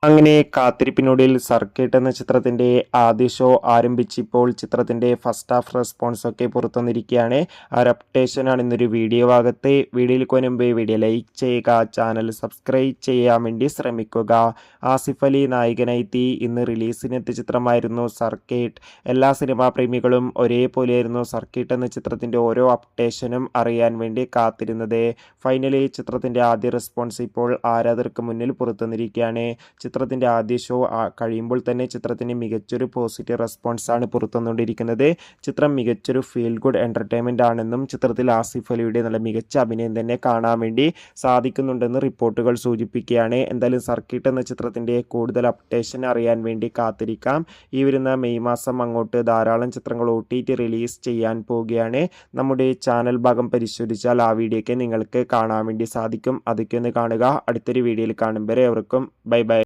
അങ്ങനെ കാത്തിരിപ്പിനൊടുവിൽ സർക്കിട്ട് എന്ന ചിത്രത്തിൻ്റെ ആദ്യ ഷോ ആരംഭിച്ചിപ്പോൾ ചിത്രത്തിൻ്റെ ഫസ്റ്റ് ഹാഫ് റെസ്പോൺസ് ഒക്കെ പുറത്തുവന്നിരിക്കുകയാണ്. ആ ഒരു അപ്ഡേഷനാണ് ഇന്നൊരു വീഡിയോ ഭാഗത്ത്. വീഡിയോയിൽ മുൻപ് വീഡിയോ ലൈക്ക് ചെയ്യുക, ചാനൽ സബ്സ്ക്രൈബ് ചെയ്യാൻ വേണ്ടി ശ്രമിക്കുക. ആസിഫ് അലി നായകനായി ഇന്ന് റിലീസിനെത്തിയ ചിത്രമായിരുന്നു സർക്കിട്ട്. എല്ലാ സിനിമാ പ്രേമികളും ഒരേപോലെയായിരുന്നു സർക്കിട്ട് എന്ന ചിത്രത്തിൻ്റെ ഓരോ അപ്ഡേഷനും അറിയാൻ വേണ്ടി കാത്തിരുന്നത്. ഫൈനലി ചിത്രത്തിൻ്റെ ആദ്യ റെസ്പോൺസ് ഇപ്പോൾ ആരാധകർക്ക് മുന്നിൽ പുറത്തുവന്നിരിക്കുകയാണ്. ചിത്രത്തിൻ്റെ ആദ്യ ഷോ കഴിയുമ്പോൾ തന്നെ ചിത്രത്തിന് മികച്ചൊരു പോസിറ്റീവ് റെസ്പോൺസാണ് പുറത്തുവന്നുകൊണ്ടിരിക്കുന്നത്. ചിത്രം മികച്ചൊരു ഫീൽ ഗുഡ് എൻ്റർടൈൻമെൻ്റ് ആണെന്നും ചിത്രത്തിൽ ആസിഫ് അലിയുടെ നല്ല മികച്ച അഭിനയം തന്നെ കാണാൻ വേണ്ടി സാധിക്കുന്നുണ്ടെന്ന് റിപ്പോർട്ടുകൾ സൂചിപ്പിക്കുകയാണ്. എന്തായാലും സർക്കിട്ട് എന്ന ചിത്രത്തിൻ്റെ കൂടുതൽ അപ്ഡേഷൻ അറിയാൻ വേണ്ടി കാത്തിരിക്കാം. ഈ വരുന്ന മെയ് മാസം അങ്ങോട്ട് ധാരാളം ചിത്രങ്ങൾ OTT റിലീസ് ചെയ്യാൻ പോവുകയാണ്. നമ്മുടെ ചാനൽ ഭാഗം പരിശോധിച്ചാൽ ആ വീഡിയോ ഒക്കെ നിങ്ങൾക്ക് കാണാൻ വേണ്ടി സാധിക്കും. അതൊക്കെ ഒന്ന് കാണുക. അടുത്തൊരു വീഡിയോയിൽ കാണും വരെ എവർക്കും ബൈ ബൈ.